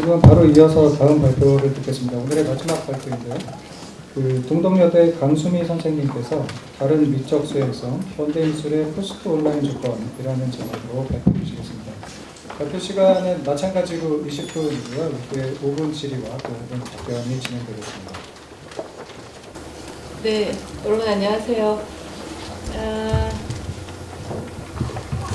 그러면 바로 이어서 다음 발표를 듣겠습니다. 오늘의 마지막 발표인데요. 동덕여대 강수미 선생님께서 다른 미적 수혜성, 현대미술의 포스트 온라인 조건이라는 제목으로 발표해 주시겠습니다. 발표 시간은 마찬가지로 20분이고요. 이후에 5분 질의와 또 5분 답변이 진행되겠습니다. 네, 여러분 안녕하세요.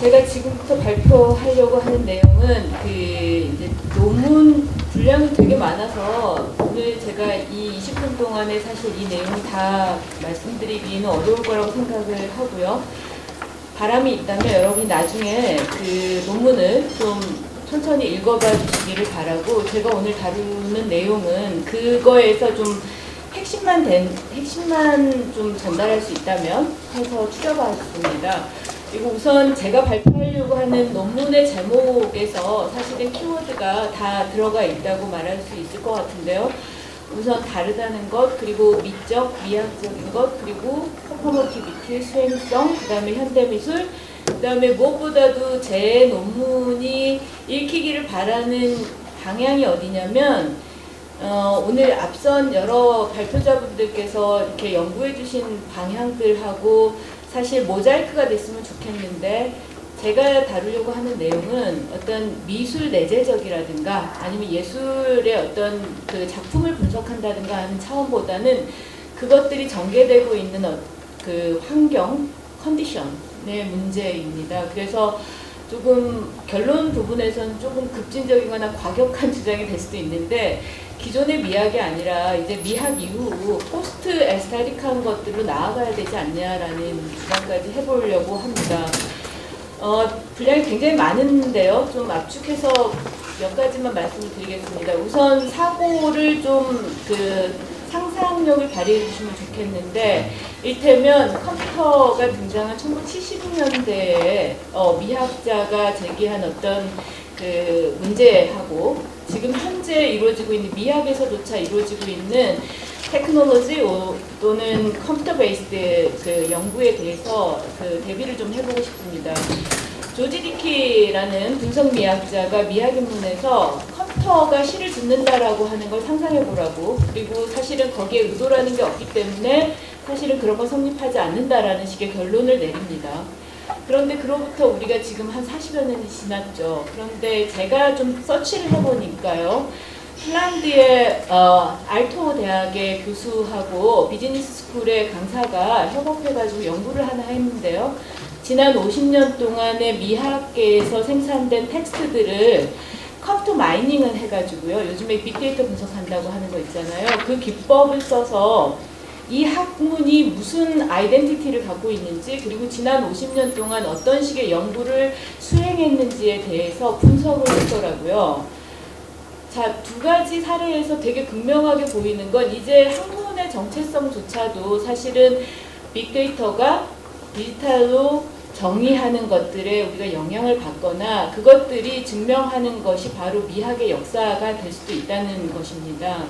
제가 지금부터 발표하려고 하는 내용은 이제 논문 분량이 되게 많아서 오늘 제가 이 20분 동안에 사실 이 내용을 다 말씀드리기는 어려울 거라고 생각을 하고요. 바람이 있다면 여러분이 나중에 그 논문을 좀 천천히 읽어봐 주시기를 바라고, 제가 오늘 다루는 내용은 그거에서 좀 핵심만 좀 전달할 수 있다면 해서 추려봤습니다. 그리고 우선 제가 발표하려고 하는 논문의 제목에서 사실은 키워드가 다 들어가 있다고 말할 수 있을 것 같은데요. 우선 다르다는 것, 그리고 미적, 미학적인 것, 그리고 퍼포머티비티, 수행성, 그 다음에 현대미술, 그 다음에 무엇보다도 제 논문이 읽히기를 바라는 방향이 어디냐면, 오늘 앞선 여러 발표자분들께서 이렇게 연구해 주신 방향들하고 사실 모자이크가 됐으면 좋겠는데, 제가 다루려고 하는 내용은 어떤 미술 내재적이라든가 아니면 예술의 어떤 그 작품을 분석한다든가 하는 차원보다는 그것들이 전개되고 있는 그 환경, 컨디션의 문제입니다. 그래서 조금 결론 부분에서는 조금 급진적이거나 과격한 주장이 될 수도 있는데, 기존의 미학이 아니라 이제 미학 이후 포스트 에스테틱한 것들로 나아가야 되지 않냐라는 주장까지 해보려고 합니다. 분량이 굉장히 많은데요. 좀 압축해서 몇 가지만 말씀을 드리겠습니다. 우선 사고를 좀 상상력을 발휘해 주시면 좋겠는데, 이를테면 컴퓨터가 등장한 1970년대에 미학자가 제기한 어떤 그 문제하고 지금 현재 이루어지고 있는 미학에서조차 이루어지고 있는 테크놀로지 또는 컴퓨터 베이스드 그 연구에 대해서 대비를 좀 해보고 싶습니다. 조지 디키라는 분석미학자가 미학인문에서 컴퓨터가 시를 듣는다라고 하는 걸 상상해보라고, 그리고 사실은 거기에 의도라는 게 없기 때문에 사실은 그런 건 성립하지 않는다라는 식의 결론을 내립니다. 그런데 그로부터 우리가 지금 한 40여 년이 지났죠. 그런데 제가 좀 서치를 해보니까요. 핀란드의 알토 대학의 교수하고 비즈니스 스쿨의 강사가 협업해가지고 연구를 하나 했는데요. 지난 50년 동안의 미학계에서 생산된 텍스트들을 컴퓨터 마이닝을 해가지고요. 요즘에 빅데이터 분석한다고 하는 거 있잖아요. 그 기법을 써서 이 학문이 무슨 아이덴티티를 갖고 있는지, 그리고 지난 50년 동안 어떤 식의 연구를 수행했는지에 대해서 분석을 했더라고요. 자, 두 가지 사례에서 되게 극명하게 보이는 건, 이제 학문의 정체성조차도 사실은 빅데이터가 디지털로 정의하는 것들에 우리가 영향을 받거나 그것들이 증명하는 것이 바로 미학의 역사가 될 수도 있다는 것입니다.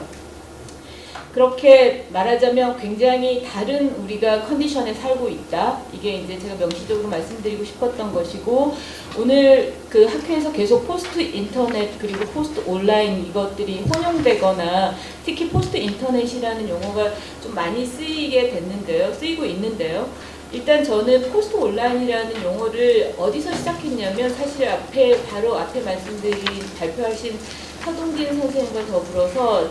그렇게 말하자면 굉장히 다른 우리가 컨디션에 살고 있다. 이게 이제 제가 명시적으로 말씀드리고 싶었던 것이고, 오늘 그 학회에서 계속 포스트 인터넷 그리고 포스트 온라인 이것들이 혼용되거나, 특히 포스트 인터넷이라는 용어가 좀 많이 쓰이고 있는데요. 일단 저는 포스트 온라인이라는 용어를 어디서 시작했냐면, 사실 바로 앞에 발표하신 서동진 선생님과 더불어서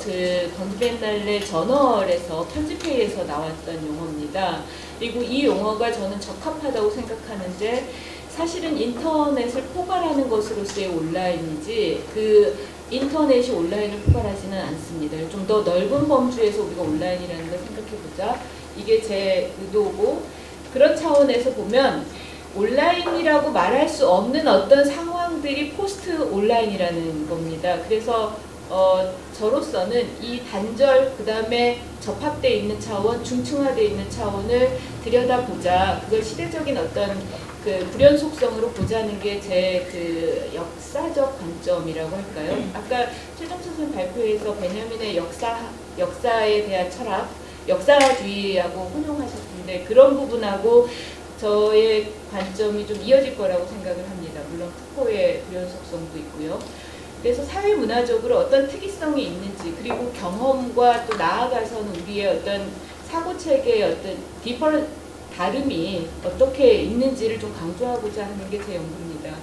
건기옛날에 저널에서 편집회의에서 나왔던 용어입니다. 그리고 이 용어가 저는 적합하다고 생각하는데, 사실은 인터넷을 포괄하는 것으로서의 온라인이지 그 인터넷이 온라인을 포괄하지는 않습니다. 좀 더 넓은 범주에서 우리가 온라인이라는 걸 생각해보자. 이게 제 의도고, 그런 차원에서 보면 온라인이라고 말할 수 없는 어떤 상황들이 포스트 온라인이라는 겁니다. 그래서 저로서는 이 단절, 그 다음에 접합되어 있는 차원, 중층화되어 있는 차원을 들여다보자. 그걸 시대적인 어떤 그 불연 속성으로 보자는 게 제 역사적 관점이라고 할까요? 아까 최정철 선생님 발표에서 베냐민의 역사에 대한 철학, 역사주의하고 혼용하셨는데, 그런 부분하고 저의 관점이 좀 이어질 거라고 생각을 합니다. 물론 푸코의 불연 속성도 있고요. 그래서 사회 문화적으로 어떤 특이성이 있는지, 그리고 경험과 또 나아가서는 우리의 어떤 사고 체계의 어떤 디퍼런 다름이 어떻게 있는지를 좀 강조하고자 하는 게 제 연구입니다.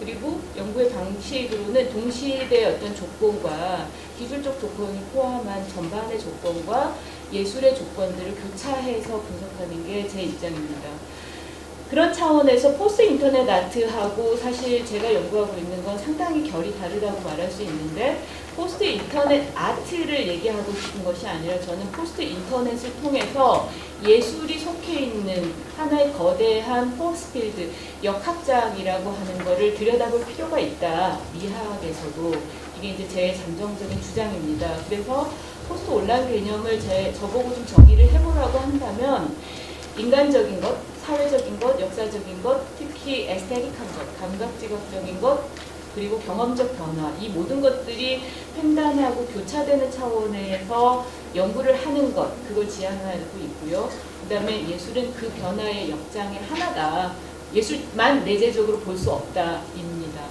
그리고 연구의 방식으로는 동시대의 어떤 조건과 기술적 조건을 포함한 전반의 조건과 예술의 조건들을 교차해서 분석하는 게 제 입장입니다. 그런 차원에서 포스트 인터넷 아트하고 사실 제가 연구하고 있는 건 상당히 결이 다르다고 말할 수 있는데, 포스트 인터넷 아트를 얘기하고 싶은 것이 아니라 저는 포스트 인터넷을 통해서 예술이 속해 있는 하나의 거대한 포스필드, 역학장이라고 하는 것을 들여다볼 필요가 있다. 미학에서도. 이게 이제 제 잠정적인 주장입니다. 그래서 포스트 온라인 개념을 저보고 좀 정의를 해보라고 한다면, 인간적인 것, 사회적인 것, 역사적인 것, 특히 에스테틱한 것, 감각지각적인 것, 그리고 경험적 변화, 이 모든 것들이 횡단하고 교차되는 차원에서 연구를 하는 것, 그걸 지향하고 있고요. 그 다음에 예술은 그 변화의 역장의 하나다. 예술만 내재적으로 볼 수 없다입니다.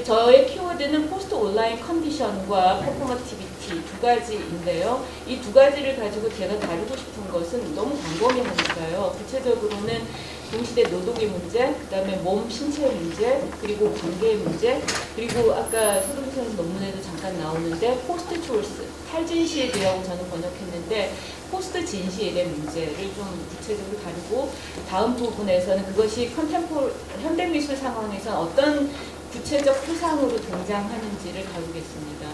저의 키워드는 포스트 온라인 컨디션과 퍼포머티비티 두 가지인데요. 이 두 가지를 가지고 제가 다루고 싶은 것은 너무 광범위하니까요. 구체적으로는 동시대 노동의 문제, 그 다음에 몸, 신체 문제, 그리고 관계의 문제, 그리고 아까 소동선 논문에도 잠깐 나오는데 포스트 초이스, 탈진시에 대하고 저는 번역했는데 포스트 진시의 문제를 좀 구체적으로 다루고, 다음 부분에서는 그것이 현대미술 상황에서 어떤 구체적 표상으로 등장하는지를 다루겠습니다.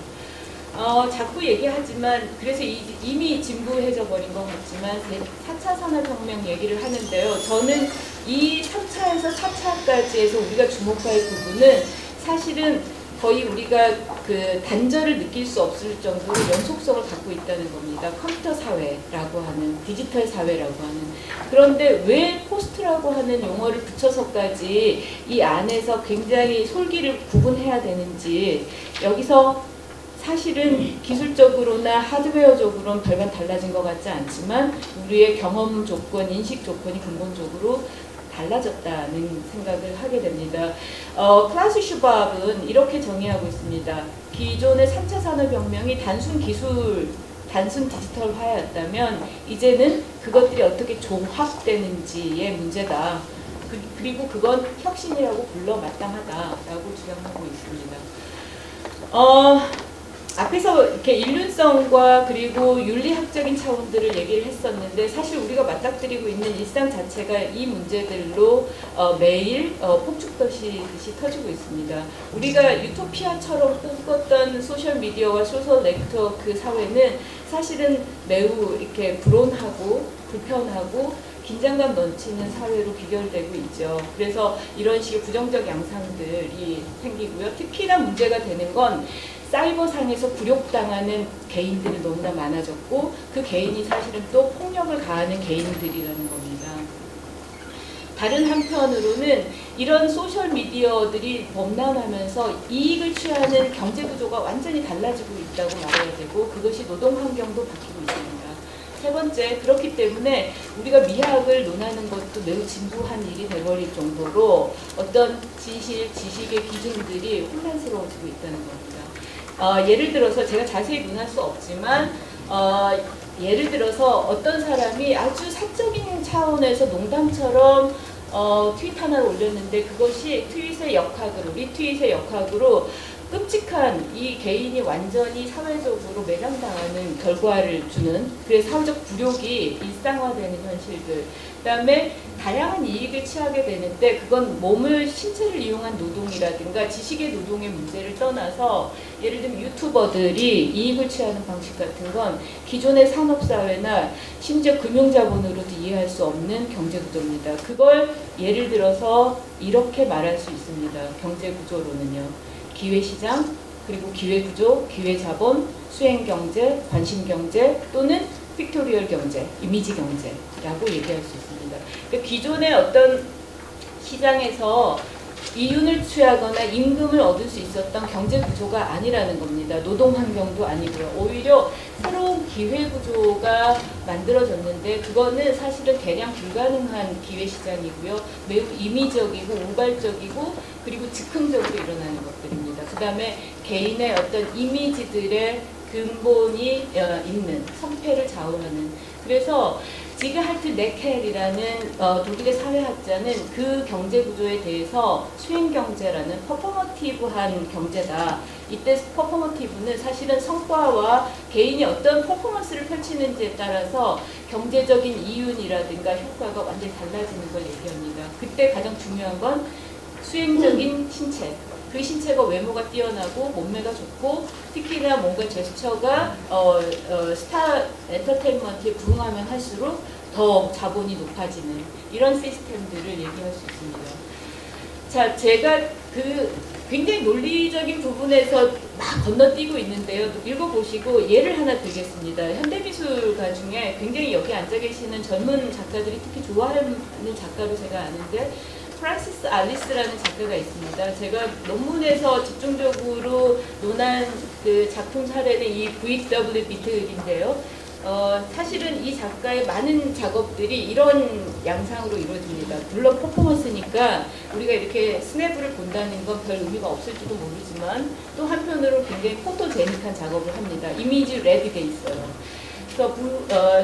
자꾸 얘기하지만, 그래서 이미 진부해져 버린 것 같지만 4차 산업혁명 얘기를 하는데요. 저는 이 3차에서 4차까지에서 우리가 주목할 부분은 사실은 거의 우리가 그 단절을 느낄 수 없을 정도로 연속성을 갖고 있다는 겁니다. 컴퓨터 사회라고 하는, 디지털 사회라고 하는. 그런데 왜 포스트라고 하는 용어를 붙여서까지 이 안에서 굉장히 솔기를 구분해야 되는지, 여기서 사실은 기술적으로나 하드웨어적으로는 별반 달라진 것 같지 않지만 우리의 경험 조건, 인식 조건이 근본적으로 달라졌다는 생각을 하게 됩니다. 클라우스 슈밥은 이렇게 정의하고 있습니다. 기존의 3차 산업혁명이 단순 디지털화였다면 이제는 그것들이 어떻게 종합되는지의 문제다. 그리고 그건 혁신이라고 불러 마땅하다라고 주장하고 있습니다. 앞에서 이렇게 인륜성과 그리고 윤리학적인 차원들을 얘기를 했었는데, 사실 우리가 맞닥뜨리고 있는 일상 자체가 이 문제들로 매일 폭죽듯이 터지고 있습니다. 우리가 유토피아처럼 꿈꿨던 소셜미디어와 소셜 네트워크 사회는 사실은 매우 이렇게 불온하고 불편하고 긴장감 넘치는 사회로 비결되고 있죠. 그래서 이런 식의 부정적 양상들이 생기고요. 특히나 문제가 되는 건 사이버상에서 굴욕당하는 개인들이 너무나 많아졌고, 그 개인이 사실은 또 폭력을 가하는 개인들이라는 겁니다. 다른 한편으로는 이런 소셜미디어들이 범람하면서 이익을 취하는 경제구조가 완전히 달라지고 있다고 말해야 되고, 그것이 노동환경도 바뀌고 있습니다. 세 번째, 그렇기 때문에 우리가 미학을 논하는 것도 매우 진부한 일이 돼버릴 정도로 어떤 지식의 기준들이 혼란스러워지고 있다는 겁니다. 예를 들어서 제가 자세히 논할 수 없지만 예를 들어서 어떤 사람이 아주 사적인 차원에서 농담처럼 트윗 하나를 올렸는데, 그것이 트윗의 역학으로, 리트윗의 역학으로 끔찍한 이 개인이 완전히 사회적으로 매장당하는 결과를 주는, 그래서 사회적 굴욕이 일상화되는 현실들, 그 다음에 다양한 이익을 취하게 되는데 그건 몸을, 신체를 이용한 노동이라든가 지식의 노동의 문제를 떠나서, 예를 들면 유튜버들이 이익을 취하는 방식 같은 건 기존의 산업사회나 심지어 금융자본으로도 이해할 수 없는 경제구조입니다. 그걸 예를 들어서 이렇게 말할 수 있습니다. 경제구조로는요. 기회시장, 그리고 기회구조, 기회자본, 수행경제, 관심경제 또는 픽토리얼 경제, 이미지 경제라고 얘기할 수 있습니다. 그러니까 기존의 어떤 시장에서 이윤을 취하거나 임금을 얻을 수 있었던 경제구조가 아니라는 겁니다. 노동환경도 아니고요. 오히려 새로운 기회 구조가 만들어졌는데 그거는 사실은 대량 불가능한 기회 시장이고요. 매우 임의적이고 우발적이고 그리고 즉흥적으로 일어나는 것들입니다. 그 다음에 개인의 어떤 이미지들의 근본이 있는 성패를 좌우하는. 그래서 지그할트 네켈이라는 독일의 사회학자는 그 경제 구조에 대해서 수행 경제라는 퍼포머티브한 경제다. 이때 퍼포머티브는 사실은 성과와 개인이 어떤 퍼포먼스를 펼치는지에 따라서 경제적인 이윤이라든가 효과가 완전히 달라지는 걸 얘기합니다. 그때 가장 중요한 건 수행적인 신체. 그 신체가 외모가 뛰어나고 몸매가 좋고 특히나 뭔가 제스처가 스타 엔터테인먼트에 부응하면 할수록 더 자본이 높아지는 이런 시스템들을 얘기할 수 있습니다. 자, 제가 그 굉장히 논리적인 부분에서 막 건너뛰고 있는데요. 읽어보시고 예를 하나 들겠습니다. 현대미술가 중에 굉장히 여기 앉아 계시는 젊은 작가들이 특히 좋아하는 작가로 제가 아는데 프란시스 알리스라는 작가가 있습니다. 제가 논문에서 집중적으로 논한 그 작품 사례는 이 VW 비틀인데요. 사실은 이 작가의 많은 작업들이 이런 양상으로 이루어집니다. 물론 퍼포먼스니까 우리가 이렇게 스냅을 본다는 건 별 의미가 없을지도 모르지만 또 한편으로 굉장히 포토제닉한 작업을 합니다. 이미지 레드게 있어요. 그래서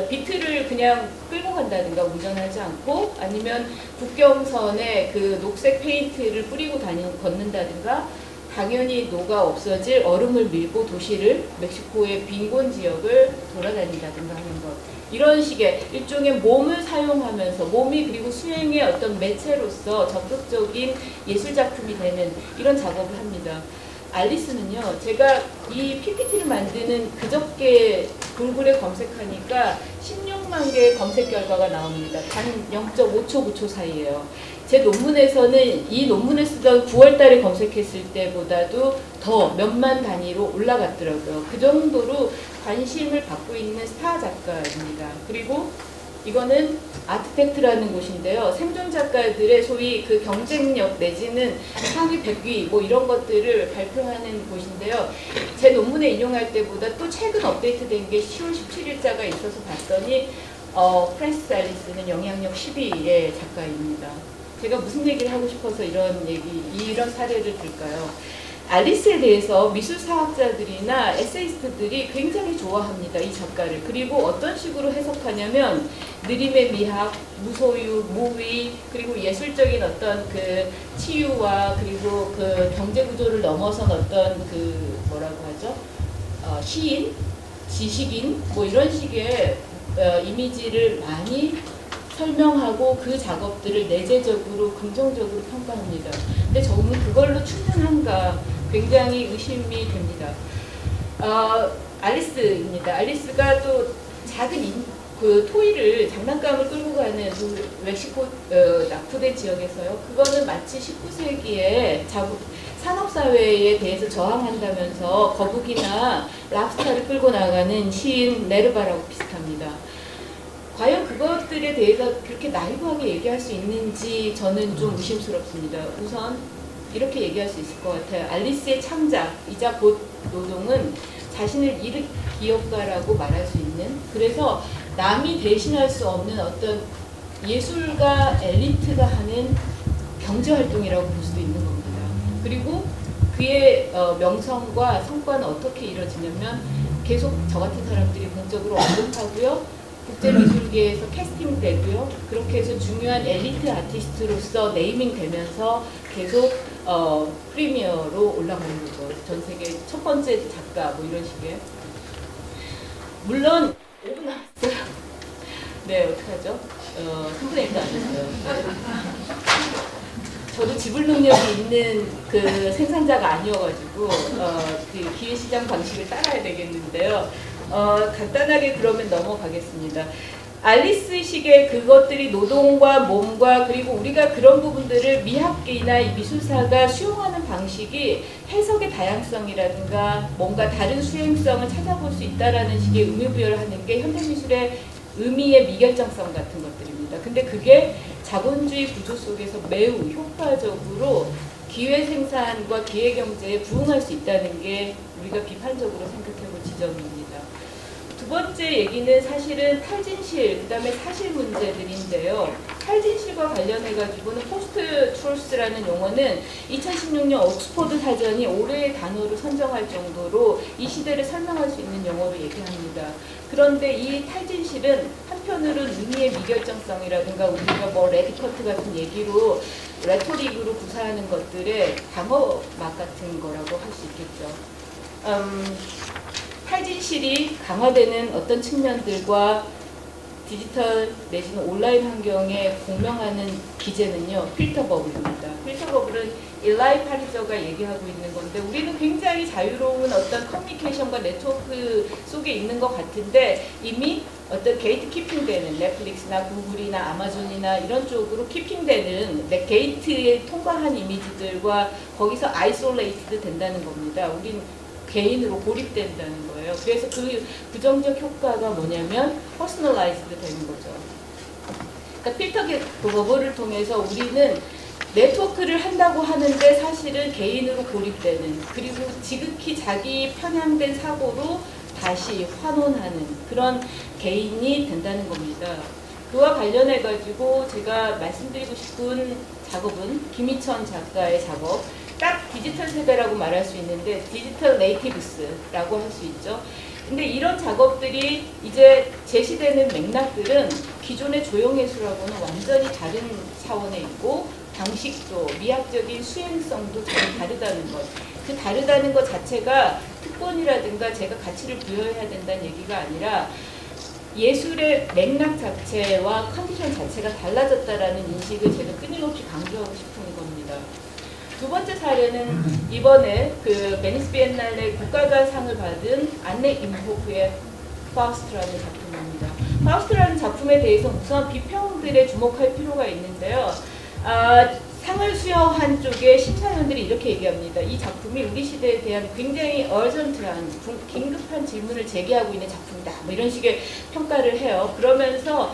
비트를 그냥 끌고 간다든가 운전하지 않고 아니면 국경선에 그 녹색 페인트를 뿌리고 걷는다든가 당연히 녹아 없어질 얼음을 밀고 도시를 멕시코의 빈곤 지역을 돌아다닌다든가 하는 것. 이런 식의 일종의 몸을 사용하면서 몸이 그리고 수행의 어떤 매체로서 적극적인 예술작품이 되는 이런 작업을 합니다. 알리스는요, 제가 이 PPT를 만드는 그저께 구글에 검색하니까 16만 개의 검색 결과가 나옵니다. 단 0.5초, 9초 사이에요. 제 논문에서는 이 논문을 쓰던 9월 달에 검색했을 때보다도 더 몇만 단위로 올라갔더라고요. 그 정도로 관심을 받고 있는 스타 작가입니다. 그리고 이거는 아트팩트라는 곳인데요. 생존 작가들의 소위 그 경쟁력 내지는 상위 100위 뭐 이런 것들을 발표하는 곳인데요. 제 논문에 인용할 때보다 또 최근 업데이트된 게 10월 17일자가 있어서 봤더니 프란시스 알리스는 영향력 10위의 작가입니다. 제가 무슨 얘기를 하고 싶어서 이런 사례를 들까요? 알리스에 대해서 미술사학자들이나 에세이스트들이 굉장히 좋아합니다. 이 작가를. 그리고 어떤 식으로 해석하냐면 느림의 미학, 무소유, 무위, 그리고 예술적인 어떤 그 치유와 그리고 그 경제구조를 넘어선 어떤 그 뭐라고 하죠? 시인, 지식인 뭐 이런 식의 이미지를 많이 설명하고 그 작업들을 내재적으로 긍정적으로 평가합니다. 근데 저는 그걸로 충분한가 굉장히 의심이 됩니다. 알리스입니다. 알리스가 또 작은 그 토이를 장난감을 끌고 가는 그 멕시코 나푸데 지역에서요. 그거는 마치 19세기에 산업사회에 대해서 저항한다면서 거북이나 랍스타를 끌고 나가는 시인 네르바라고 비슷합니다. 과연 그것들에 대해서 그렇게 나이브하게 얘기할 수 있는지 저는 좀 의심스럽습니다. 우선 이렇게 얘기할 수 있을 것 같아요. 알리스의 창작이자 곧 노동은 자신을 기업가라고 말할 수 있는, 그래서 남이 대신할 수 없는 어떤 예술가 엘리트가 하는 경제활동이라고 볼 수도 있는 겁니다. 그리고 그의 명성과 성과는 어떻게 이루어지냐면 계속 저 같은 사람들이 공적으로 언급하고요. 국제미술계에서 캐스팅되고요. 그렇게 해서 중요한 엘리트 아티스트로서 네이밍되면서 계속 프리미어로 올라가는 거죠. 전 세계 첫 번째 작가 뭐 이런 식의. 물론 5분 남았어요. 네, 어떡하죠? 3분의 1도 안 됐어요. 저도 지불 능력이 있는 그 생산자가 아니어가지고 그 기회시장 방식을 따라야 되겠는데요. 간단하게 그러면 넘어가겠습니다. 알리스식의 그것들이 노동과 몸과 그리고 우리가 그런 부분들을 미학계나 이 미술사가 수용하는 방식이 해석의 다양성이라든가 뭔가 다른 수행성을 찾아볼 수 있다라는 식의 의미부여를 하는 게 현대미술의 의미의 미결정성 같은 것들입니다. 근데 그게 자본주의 구조 속에서 매우 효과적으로 기회 생산과 기회 경제에 부응할 수 있다는 게 우리가 비판적으로 생각해볼 지점입니다. 두 번째 얘기는 사실은 탈진실, 그 다음에 사실 문제들인데요. 탈진실과 관련해가지고는 포스트 트루스라는 용어는 2016년 옥스퍼드 사전이 올해의 단어로 선정할 정도로 이 시대를 설명할 수 있는 용어로 얘기합니다. 그런데 이 탈진실은 한편으로는 의미의 미결정성이라든가 우리가 뭐 레디커트 같은 얘기로 레토릭으로 구사하는 것들의 방어막 같은 거라고 할 수 있겠죠. 탈진실이 강화되는 어떤 측면들과 디지털 내지는 온라인 환경에 공명하는 기제는요, 필터 버블입니다. 필터 버블은 일라이 파리저가 얘기하고 있는 건데, 우리는 굉장히 자유로운 어떤 커뮤니케이션과 네트워크 속에 있는 것 같은데, 이미 어떤 게이트 키핑되는 넷플릭스나 구글이나 아마존이나 이런 쪽으로 키핑되는 게이트에 통과한 이미지들과 거기서 아이솔레이트드 된다는 겁니다. 우린 개인으로 고립된다는 거예요. 그래서 그 부정적 효과가 뭐냐면 퍼스널라이즈드 되는 거죠. 그러니까 필터 버블을 통해서 우리는 네트워크를 한다고 하는데 사실은 개인으로 고립되는, 그리고 지극히 자기 편향된 사고로 다시 환원하는 그런 개인이 된다는 겁니다. 그와 관련해 가지고 제가 말씀드리고 싶은 작업은 김희천 작가의 작업, 딱 디지털 세대라고 말할 수 있는데 디지털 네이티브스라고 할 수 있죠. 근데 이런 작업들이 이제 제시되는 맥락들은 기존의 조형예술하고는 완전히 다른 차원에 있고, 방식도 미학적인 수행성도 전혀 다르다는 것. 그 다르다는 것 자체가 특권이라든가 제가 가치를 부여해야 된다는 얘기가 아니라 예술의 맥락 자체와 컨디션 자체가 달라졌다라는 인식을 제가 끊임없이 강조하고 싶은 겁니다. 두 번째 사례는 이번에 그 베니스 비엔날레 국가가상을 받은 안네 임호프의 파우스트라는 작품입니다. 파우스트라는 작품에 대해서 우선 비평들에 주목할 필요가 있는데요. 상을 수여한 쪽의 심사위원들이 이렇게 얘기합니다. 이 작품이 우리 시대에 대한 굉장히 얼전트한, 긴급한 질문을 제기하고 있는 작품이다. 뭐 이런 식의 평가를 해요. 그러면서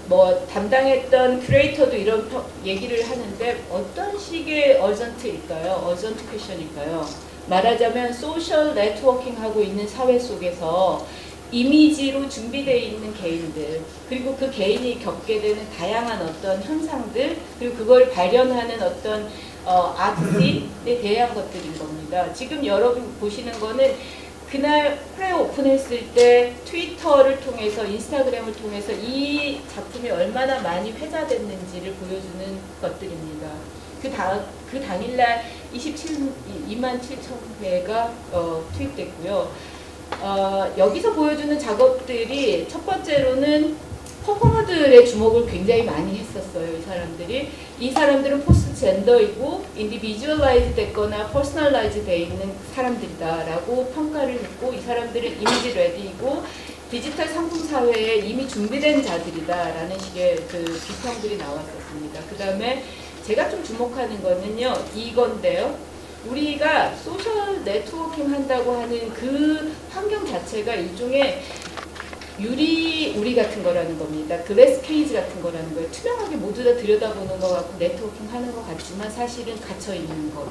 뭐 담당했던 큐레이터도 이런 얘기를 하는데, 어떤 식의 얼전트일까요? 얼전트 퀘션일까요? 말하자면 소셜 네트워킹 하고 있는 사회 속에서 이미지로 준비되어 있는 개인들, 그리고 그 개인이 겪게 되는 다양한 어떤 현상들, 그리고 그걸 발견하는 어떤 아트에 대한 것들인 겁니다. 지금 여러분 보시는 거는 그날 프레 오픈했을 때 트위터를 통해서, 인스타그램을 통해서 이 작품이 얼마나 많이 회자됐는지를 보여주는 것들입니다. 그 당일날 2만 7천 회가 투입됐고요. 여기서 보여주는 작업들이 첫 번째로는 퍼포머들의 주목을 굉장히 많이 했었어요. 이 사람들은 포스트 젠더이고 인디비주얼라이즈 됐거나 퍼스널라이즈 돼 있는 사람들이다라고 평가를 했고, 이 사람들은 이미지 레디이고 디지털 상품 사회에 이미 준비된 자들이다라는 식의 그 비평들이 나왔었습니다. 그 다음에 제가 좀 주목하는 거는요, 이건데요. 우리가 소셜 네트워킹 한다고 하는 그 환경 자체가 일종의 우리 같은 거라는 겁니다. 글래스 케이지 같은 거라는 거예요. 투명하게 모두 다 들여다보는 것 같고 네트워킹 하는 것 같지만 사실은 갇혀있는 것.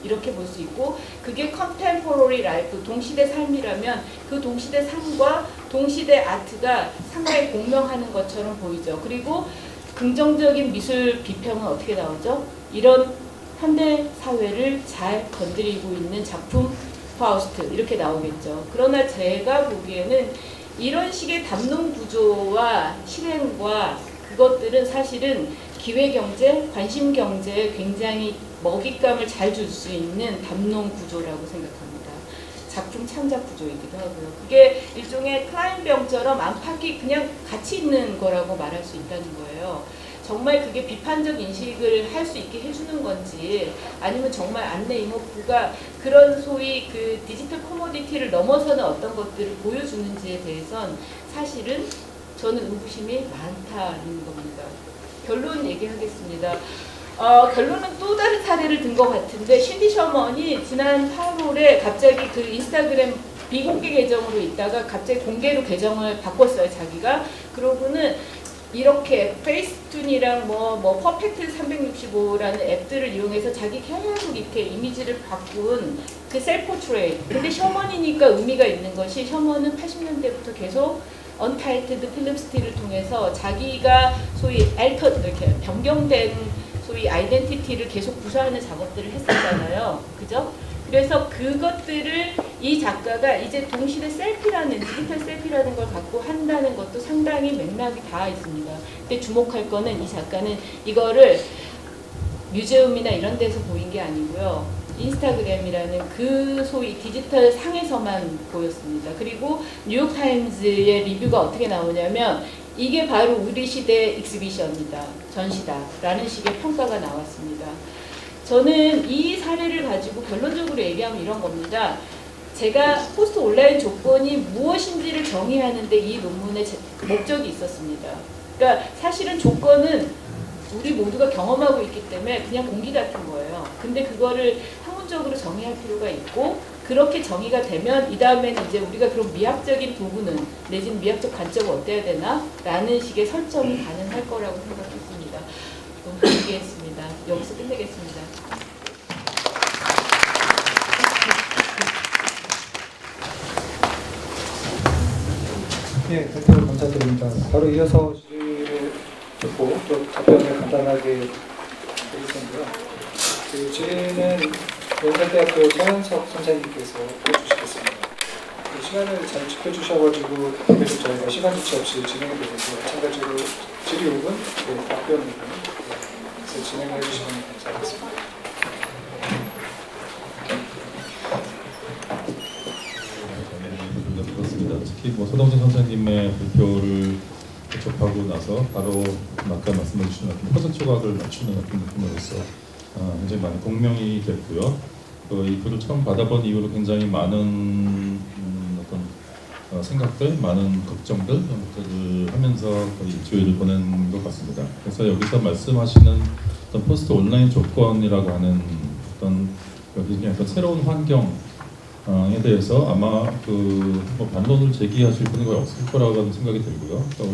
이렇게 볼 수 있고, 그게 컨템포러리 라이프, 동시대 삶이라면 그 동시대 삶과 동시대 아트가 상당히 공명하는 것처럼 보이죠. 그리고 긍정적인 미술 비평은 어떻게 나오죠? 이런 현대 사회를 잘 건드리고 있는 작품 파우스트, 이렇게 나오겠죠. 그러나 제가 보기에는 이런 식의 담론 구조와 실행과 그것들은 사실은 기회경제, 관심경제에 굉장히 먹잇감을 잘 줄 수 있는 담론 구조라고 생각합니다. 작품 창작 구조이기도 하고요. 그게 일종의 클라인병처럼 안팎이 그냥 같이 있는 거라고 말할 수 있다는 거예요. 정말 그게 비판적 인식을 할 수 있게 해주는 건지, 아니면 정말 안내 이모프가 그런 소위 그 디지털 코모디티를 넘어서는 어떤 것들을 보여주는지에 대해선 사실은 저는 의구심이 많다는 겁니다. 결론 얘기하겠습니다. 결론은 또 다른 사례를 든 것 같은데, 쉰디 셔먼이 지난 8월에 갑자기 그 인스타그램 비공개 계정으로 있다가 갑자기 공개로 계정을 바꿨어요, 자기가. 그러고는 이렇게 페이스툰이랑 뭐 퍼펙트 365라는 앱들을 이용해서 자기 계속 이렇게 이미지를 바꾼 그 셀포트레이트. 근데 셔먼이니까 의미가 있는 것이 셔먼은 80년대부터 계속 언타이틀드 필름 스틸을 통해서 자기가 소위 이렇게 변경된 소위 아이덴티티를 계속 구사하는 작업들을 했었잖아요. 그죠? 그래서 그것들을 이 작가가 이제 동시대 셀피라는 디지털 셀피라는 걸 갖고 한다는 것도 상당히 맥락이 닿아 있습니다. 근데 주목할 거는 이 작가는 이거를 뮤지엄이나 이런 데서 보인 게 아니고요. 인스타그램이라는 그 소위 디지털 상에서만 보였습니다. 그리고 뉴욕타임즈의 리뷰가 어떻게 나오냐면 이게 바로 우리 시대 익스비션이다, 전시다라는 식의 평가가 나왔습니다. 저는 이 사례를 가지고 결론적으로 얘기하면 이런 겁니다. 제가 포스트 온라인 조건이 무엇인지를 정의하는데 이 논문의 목적이 있었습니다. 그러니까 사실은 조건은 우리 모두가 경험하고 있기 때문에 그냥 공기 같은 거예요. 근데 그거를 학문적으로 정의할 필요가 있고 그렇게 정의가 되면 이 다음에는 이제 우리가 그런 미학적인 도구는 내지는 미학적 관점은 어때야 되나? 라는 식의 설정이 가능할 거라고 생각했습니다. 너무 얘기했습니다. 여기서 끝내겠습니다. 예, 대표 감사드립니다. 바로 이어서 질의를 듣고 또 답변을 간단하게 드리겠는데요. 그 질의는 연세대학교 서현석 선생님께서 해주시겠습니다. 그 시간을 잘 지켜주셔가지고 계속 저희가 시간 지체 없이 진행해 드리고 마찬가지로 질의 5분, 답변 5분 진행해 주시면 감사하겠습니다. 특히 서동진 선생님의 발표를 접하고 나서 바로 아까 말씀해 주신 퍼즐 조각을 맞추는 느낌으로서 굉장히 많이 공명이 됐고요. 이 글을 처음 받아본 이후로 굉장히 많은 어떤 생각들, 많은 걱정들 하면서 거의 일주일을 보낸 것 같습니다. 그래서 여기서 말씀하시는 어떤 포스트 온라인 조건이라고 하는 어떤 굉장히 어떤 새로운 환경 에 대해서 아마 반론을 제기하실 분이 거의 없을 거라고 생각이 들고요. 그러니까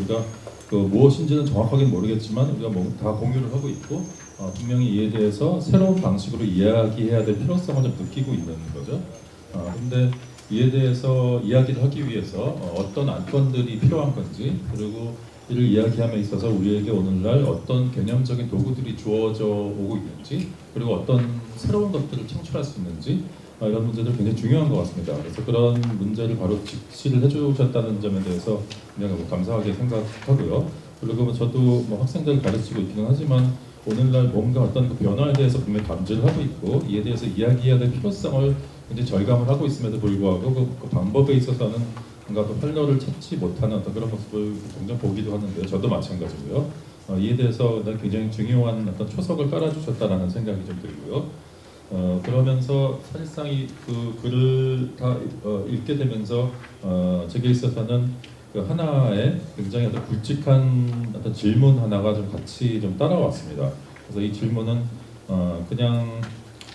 우리가 무엇인지는 정확하게 모르겠지만 우리가 다 공유를 하고 있고 분명히 이에 대해서 새로운 방식으로 이야기해야 될 필요성을 좀 느끼고 있는 거죠. 근데 이에 대해서 이야기를 하기 위해서 어떤 안건들이 필요한 건지 그리고 이를 이야기함에 있어서 우리에게 오늘날 어떤 개념적인 도구들이 주어져 오고 있는지 그리고 어떤 새로운 것들을 창출할 수 있는지 이런 문제들 굉장히 중요한 것 같습니다. 그래서 그런 문제를 바로 직시를 해주셨다는 점에 대해서 굉장히 감사하게 생각하고요. 그리고 저도 학생들을 가르치고 있기는 하지만 오늘날 뭔가 어떤 변화에 대해서 분명히 감지를 하고 있고 이에 대해서 이야기해야 될 필요성을 굉장히 절감을 하고 있음에도 불구하고 그 방법에 있어서는 뭔가 활로를 찾지 못하는 어떤 그런 모습을 종종 보기도 하는데요. 저도 마찬가지고요. 이에 대해서 굉장히 중요한 어떤 초석을 깔아주셨다라는 생각이 좀 들고요. 그러면서 사실상 그 글을 다 읽게 되면서 제게 있어서는 그 하나의 굉장히 어떤 굵직한 어떤 질문 하나가 좀 같이 좀 따라왔습니다. 그래서 이 질문은 그냥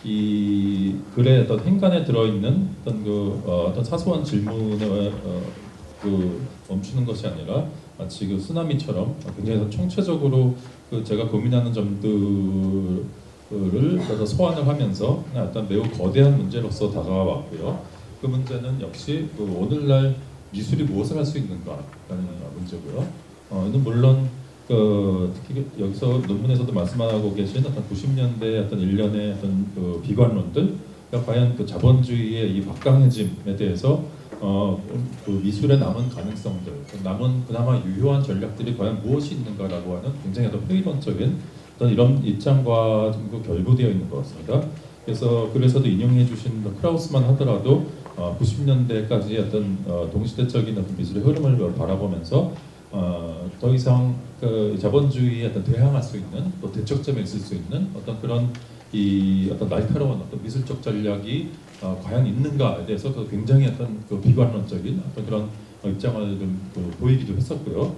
이 글의 어떤 행간에 들어있는 어떤 사소한 질문에 멈추는 것이 아니라 마치 그 쓰나미처럼 굉장히 총체적으로 제가 고민하는 점들 를 소환을 하면서 어떤 매우 거대한 문제로서 다가왔고요. 그 문제는 역시 오늘날 미술이 무엇을 할 수 있는가라는 문제고요. 이는 물론 특히 여기서 논문에서도 말씀하고 계신 어떤 90년대 어떤 일련의 어떤 비관론들, 그러니까 과연 자본주의의 이 막강해짐에 대해서 미술의 남은 가능성들, 남은 그나마 유효한 전략들이 과연 무엇이 있는가라고 하는 굉장히 어떤 회의론적인 이런 입장과 좀 결부되어 있는 것 같습니다. 그래서 글에서도 인용해 주신 크라우스만 하더라도 90년대까지 어떤 동시대적인 어떤 미술의 흐름을 바라보면서 더 이상 자본주의에 어떤 대항할 수 있는 또 대척점에 있을 수 있는 어떤 그런 어떤 날카로운 어떤 미술적 전략이 과연 있는가에 대해서 굉장히 어떤 비관론적인 어떤 그런 입장을 좀 보이기도 했었고요.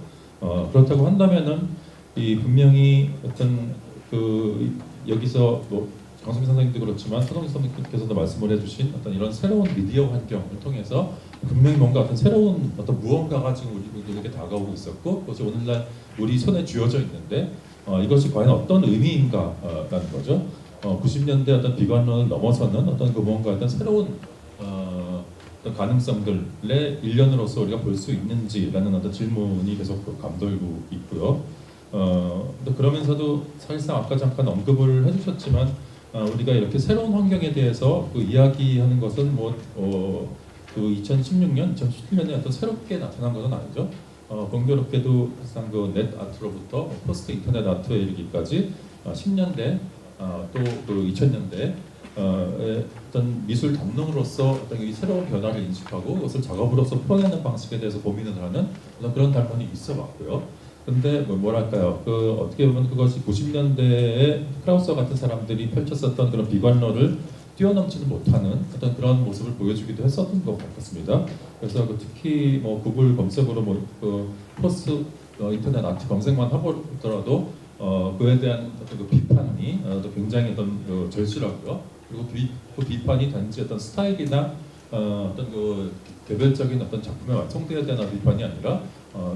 그렇다고 한다면은 분명히 어떤 여기서 강수민 선생님도 그렇지만 서동진 선생님께서도 말씀을 해주신 어떤 이런 새로운 미디어 환경을 통해서 분명히 뭔가 어떤 새로운 어떤 무언가가 지금 우리에게 다가오고 있었고 그것이 오늘날 우리 손에 쥐어져 있는데 이것이 과연 어떤 의미인가라는 거죠. 90년대 어떤 비관론을 넘어서는 어떤 그 뭔가 어떤 새로운 어떤 가능성들의 일련으로서 우리가 볼 수 있는지라는 어떤 질문이 계속 감돌고 있고요. 그러면서도 사실상 아까 잠깐 언급을 해주셨지만 우리가 이렇게 새로운 환경에 대해서 그 이야기하는 것은 그 2016년, 2017년에 어떤 새롭게 나타난 것은 아니죠. 공교롭게도 사실상 그 넷 아트로부터 포스트 인터넷 아트에 이르기까지 10년대 또 그 2000년대 어떤 미술 담론으로서 어떤 이 새로운 변화를 인식하고 그것을 작업으로서 풀어내는 방식에 대해서 고민을 하는 그런 담론이 있어왔고요. 근데 뭐랄까요? 그 어떻게 보면 그것이 90년대에 크라우스와 같은 사람들이 펼쳤었던 그런 비관론을 뛰어넘지는 못하는 어떤 그런 모습을 보여주기도 했었던 것 같습니다. 그래서 특히 뭐 구글 검색으로 그 포스트 인터넷 아트 검색만 하더라도 그에 대한 어떤 그 비판이 굉장히 어떤 절실하고요. 그리고 그 비판이 단지 어떤 스타일이나 어떤 그 개별적인 어떤 작품의 완성도에 대한 비판이 아니라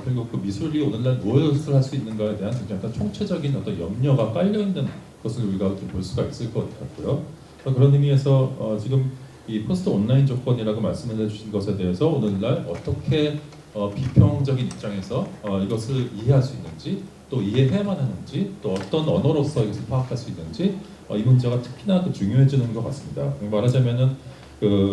그리고 그 미술이 오늘날 무엇을 할 수 있는가에 대한 굉장히 어떤 총체적인 어떤 염려가 깔려 있는 것을 우리가 볼 수가 있을 것 같고요. 그런 의미에서 지금 이 포스트 온라인 조건이라고 말씀을 해주신 것에 대해서 오늘날 어떻게 비평적인 입장에서 이것을 이해할 수 있는지 또 이해해야만 하는지 또 어떤 언어로서 이것을 파악할 수 있는지 이 문제가 특히나 중요해지는 것 같습니다. 말하자면은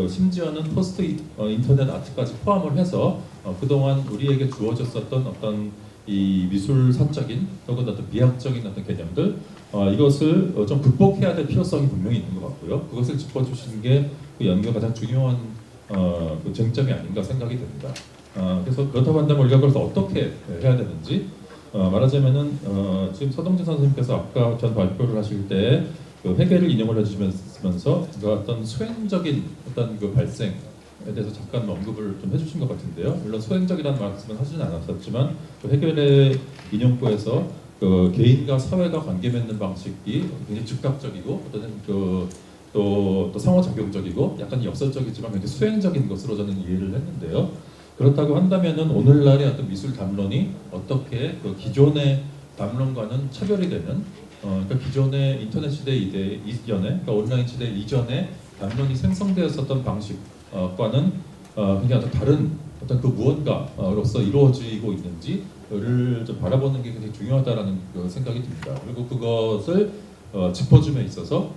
심지어는 포스트 인터넷 아트까지 포함을 해서 그동안 우리에게 주어졌었던 어떤 이 미술사적인 혹은 어떤 미학적인 어떤 개념들 이것을 좀 극복해야 될 필요성이 분명히 있는 것 같고요. 그것을 짚어주시는 게 그 연구가 가장 중요한 그 쟁점이 아닌가 생각이 됩니다. 그래서 그렇다고 한다면 우리가 그래서 어떻게 해야 되는지 말하자면은 지금 서동진 선생님께서 아까 전 발표를 하실 때 그 회계를 인용을 해주시면서 그 어떤 수행적인 어떤 그 발생에 대해서 잠깐 언급을 좀 해주신 것 같은데요. 물론 수행적이라는 말씀은 하지는 않았었지만 그 해결의 인용구에서 그 개인과 사회가 관계 맺는 방식이 굉장히 즉각적이고 어떤 또 상호작용적이고 약간 역설적이지만 굉장히 수행적인 것으로 저는 이해를 했는데요. 그렇다고 한다면은 오늘날의 어떤 미술 담론이 어떻게 그 기존의 담론과는 차별이 되는 그러니까 기존의 인터넷 시대 이전에 그러니까 온라인 시대 이전에 담론이 생성되었었던 방식과는 굉장히 어떤 다른 어떤 그 무언가로서 이루어지고 있는지를 좀 바라보는 게 굉장히 중요하다라는 그 생각이 듭니다. 그리고 그것을 짚어줌에 있어서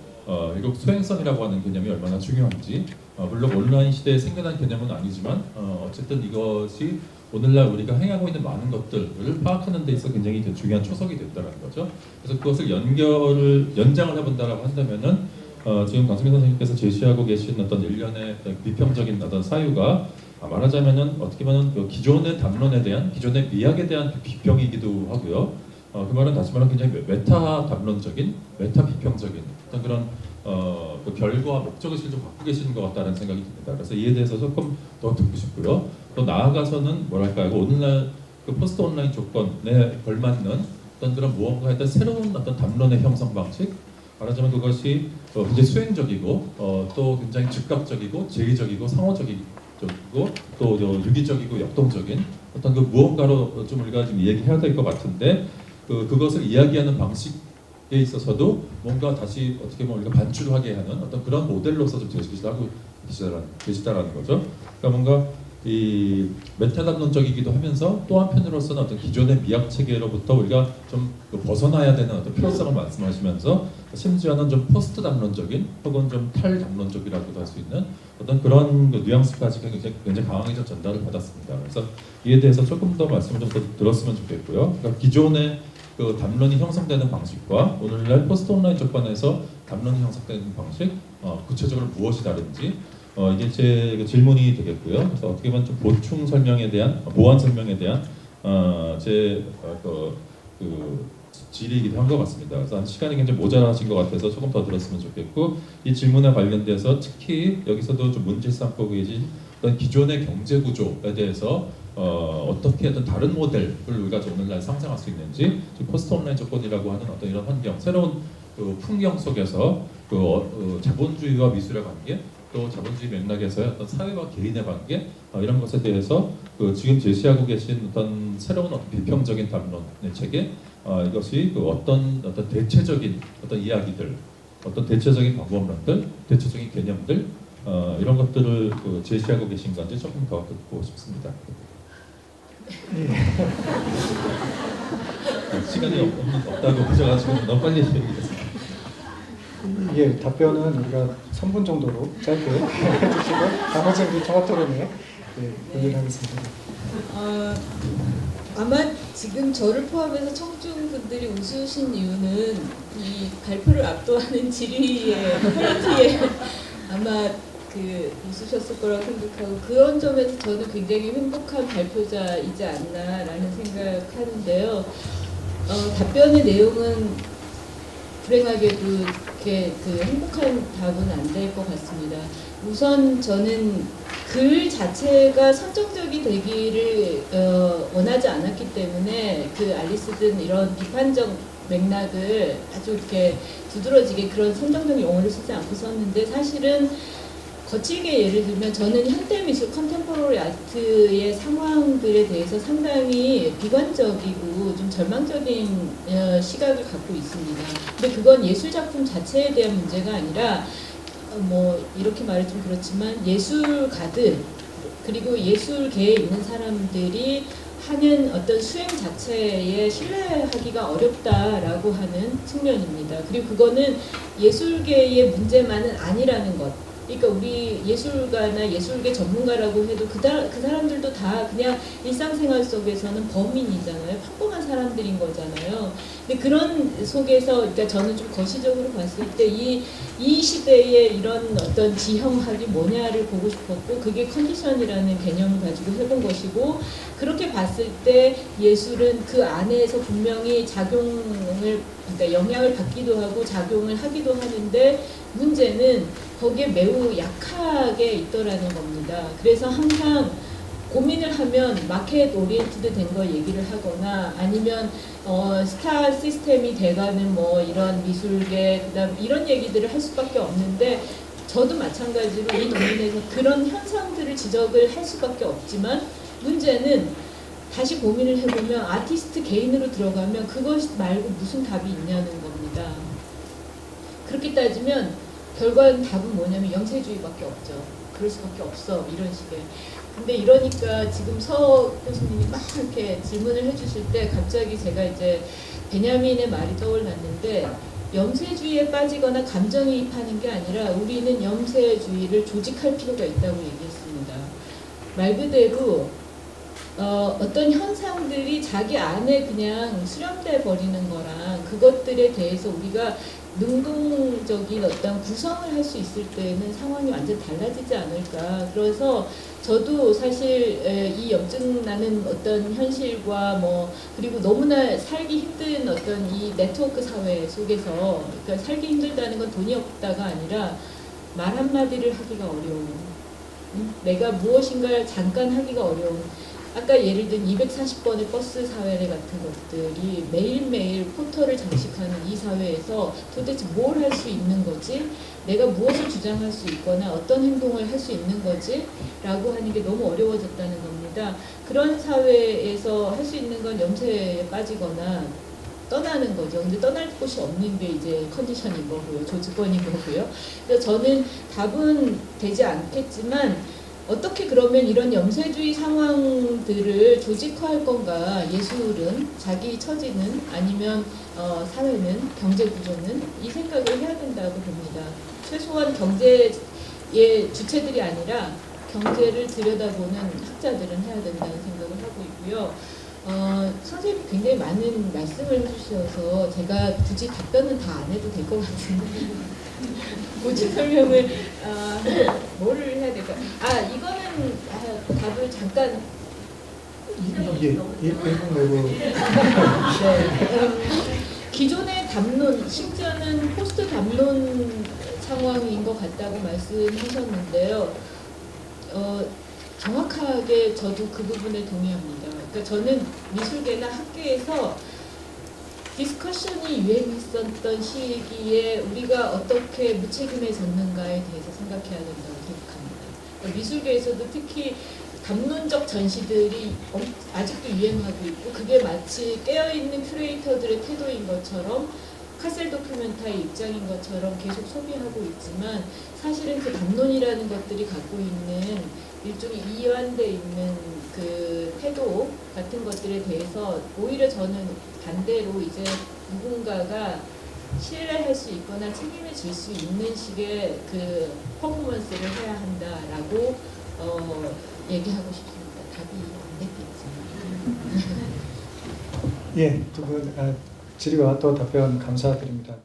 이거 수행성이라고 하는 개념이 얼마나 중요한지 물론 온라인 시대에 생겨난 개념은 아니지만 어쨌든 이것이 오늘날 우리가 행하고 있는 많은 것들을 파악하는 데 있어 굉장히 중요한 초석이 된다는 거죠. 그래서 그것을 연장을 해본다라고 한다면은 지금 강수민 선생님께서 제시하고 계신 어떤 일련의 비평적인 어떤 사유가 말하자면은 어떻게 보면 그 기존의 담론에 대한 기존의 미학에 대한 비평이기도 하고요. 그 말은 다시 말하면 굉장히 메타 담론적인, 메타 비평적인 어떤 그런 그 결과 목적의식을 좀 갖고 계시는 것 같다는 생각이 듭니다. 그래서 이에 대해서 조금 더 듣고 싶고요. 또 나아가서는 뭐랄까요, 오늘날 그 포스트 온라인 조건에 걸맞는 어떤 그런 무언가에 대한 새로운 어떤 담론의 형성 방식, 말하자면 그것이 굉장히 수행적이고 또 굉장히 즉각적이고 제의적이고 상호적이고 또 유기적이고 역동적인 어떤 그 무언가로 좀 우리가 좀 얘기해야 될 것 같은데 그것을 이야기하는 방식에 있어서도 뭔가 다시 어떻게 보면 우리가 반출하게 하는 어떤 그런 모델로서 좀 제시하고 계시다라는 거죠. 그러니까 뭔가 이 메타담론적이기도 하면서 또 한편으로서는 어떤 기존의 미학 체계로부터 우리가 좀 벗어나야 되는 어떤 필요성을 말씀하시면서 심지어는 좀 포스트 담론적인 혹은 좀 탈담론적이라고도 할 수 있는 어떤 그런 뉘앙스까지 굉장히 강하게 좀 전달을 받았습니다. 그래서 이에 대해서 조금 더 말씀을 좀 더 들었으면 좋겠고요. 그러니까 기존의 그 담론이 형성되는 방식과 오늘날 포스트 온라인 조건에서 담론이 형성되는 방식, 구체적으로 무엇이 다른지 이게 제 질문이 되겠고요. 그래서 어떻게 보면 좀 보충 설명에 대한 보완 설명에 대한 제 질의이기도 한 것 같습니다. 그래서 시간이 굉장히 모자라신 것 같아서 조금 더 들었으면 좋겠고 이 질문에 관련돼서 특히 여기서도 좀 문제 삼고 계신 어떤 기존의 경제 구조에 대해서 어떻게 어떤 다른 모델을 우리가 오늘날 상상할 수 있는지 포스트 온라인 조건이라고 하는 어떤 이런 환경, 새로운 그 풍경 속에서 자본주의와 미술의 관계, 또 자본주의 맥락에서의 어떤 사회와 개인의 관계 이런 것에 대해서 지금 제시하고 계신 어떤 새로운 비평적인 담론의 체계 이것이 어떤 대체적인 어떤 이야기들, 어떤 대체적인 방법론들, 대체적인 개념들 이런 것들을 제시하고 계신 건지 조금 더 듣고 싶습니다. 시간이 없다고 하셔가지고 너무 빨리 얘기했습니다. 예, 답변은 우리가 3분 정도로 짧게 해주시고 나머지는 우리 통합토론에 공유하겠습니다. 아마 지금 저를 포함해서 청중분들이 웃으신 이유는 이 발표를 압도하는 질의의 퀄리티에 아마 웃으셨을 거라고 생각하고 그런 점에서 저는 굉장히 행복한 발표자이지 않나라는 생각하는데요. 답변의 내용은 불행하게도 이렇게 행복한 답은 안 될 것 같습니다. 우선 저는 글 자체가 선정적이 되기를 원하지 않았기 때문에 알리스든 이런 비판적 맥락을 아주 이렇게 두드러지게 그런 선정적 용어를 쓰지 않고 썼는데 사실은 거칠게 예를 들면 저는 현대미술 컨템포러리 아트의 상황들에 대해서 상당히 비관적이고 좀 절망적인 시각을 갖고 있습니다. 근데 그건 예술작품 자체에 대한 문제가 아니라 이렇게 말이 좀 그렇지만 예술가들 그리고 예술계에 있는 사람들이 하는 어떤 수행 자체에 신뢰하기가 어렵다라고 하는 측면입니다. 그리고 그거는 예술계의 문제만은 아니라는 것. 그러니까 우리 예술가나 예술계 전문가라고 해도 그 사람들도 다 그냥 일상생활 속에서는 범인이잖아요. 평범한 사람들인 거잖아요. 근데 그런 속에서 그러니까 저는 좀 거시적으로 봤을 때 이 시대의 이런 어떤 지형학이 뭐냐를 보고 싶었고 그게 컨디션이라는 개념을 가지고 해본 것이고 그렇게 봤을 때 예술은 그 안에서 분명히 그러니까 영향을 받기도 하고 작용을 하기도 하는데 문제는 거기에 매우 약하게 있더라는 겁니다. 그래서 항상 고민을 하면 마켓 오리엔티드 된 거 얘기를 하거나 아니면 스타 시스템이 돼가는 이런 미술계 그다음 이런 얘기들을 할 수밖에 없는데 저도 마찬가지로 이 논문에서 그런 현상들을 지적을 할 수밖에 없지만 문제는 다시 고민을 해보면 아티스트 개인으로 들어가면 그것 말고 무슨 답이 있냐는 겁니다. 그렇게 따지면 결과는 답은 뭐냐면 영세주의밖에 없죠. 그럴 수밖에 없어 이런 식의. 근데 이러니까 지금 서 교수님이 막 이렇게 질문을 해주실 때 갑자기 제가 이제 베냐민의 말이 떠올랐는데 영세주의에 빠지거나 감정이입하는 게 아니라 우리는 영세주의를 조직할 필요가 있다고 얘기했습니다. 말 그대로 어떤 현상들이 자기 안에 그냥 수렴돼 버리는 거랑 그것들에 대해서 우리가 능동적인 어떤 구성을 할 수 있을 때는 상황이 완전 달라지지 않을까. 그래서 저도 사실 이 염증나는 어떤 현실과 그리고 너무나 살기 힘든 어떤 이 네트워크 사회 속에서 그러니까 살기 힘들다는 건 돈이 없다가 아니라 말 한마디를 하기가 어려운 내가 무엇인가를 잠깐 하기가 어려운 아까 예를 든 240번의 버스 사회례 같은 것들이 매일매일 포터를 장식하는 이 사회에서 도대체 뭘 할 수 있는 거지? 내가 무엇을 주장할 수 있거나 어떤 행동을 할 수 있는 거지? 라고 하는 게 너무 어려워졌다는 겁니다. 그런 사회에서 할 수 있는 건 염세에 빠지거나 떠나는 거죠. 근데 떠날 곳이 없는 게 이제 컨디션인 거고요. 조직권인 거고요. 그래서 저는 답은 되지 않겠지만 어떻게 그러면 이런 염세주의 상황들을 조직화할 건가? 예술은, 자기 처지는, 아니면 사회는, 경제구조는 이 생각을 해야 된다고 봅니다. 최소한 경제의 주체들이 아니라 경제를 들여다보는 학자들은 해야 된다는 생각을 하고 있고요. 선생님이 굉장히 많은 말씀을 해주셔서 제가 굳이 답변은 다 안 해도 될 것 같은데 고치 설명을 뭐를 해야 될까? 이거는 답을 잠깐 예, 1분 내고 기존의 담론, 심지어는 포스트 담론 상황인 것 같다고 말씀하셨는데요. 정확하게 저도 그 부분에 동의합니다. 그러니까 저는 미술계나 학계에서 디스커션이 유행했었던 시기에 우리가 어떻게 무책임해졌는가에 대해서 생각해야 된다고 생각합니다. 미술계에서도 특히 담론적 전시들이 아직도 유행하고 있고 그게 마치 깨어있는 큐레이터들의 태도인 것처럼 카셀 도큐멘타의 입장인 것처럼 계속 소비하고 있지만 사실은 그 담론이라는 것들이 갖고 있는 일종의 이완돼 있는 그 태도 같은 것들에 대해서 오히려 저는 반대로 이제 누군가가 신뢰할 수 있거나 책임을 질 수 있는 식의 그 퍼포먼스를 해야 한다라고 얘기하고 싶습니다. 답이 안 됐겠지만. 예, 두 분 질의와 또 답변 감사드립니다.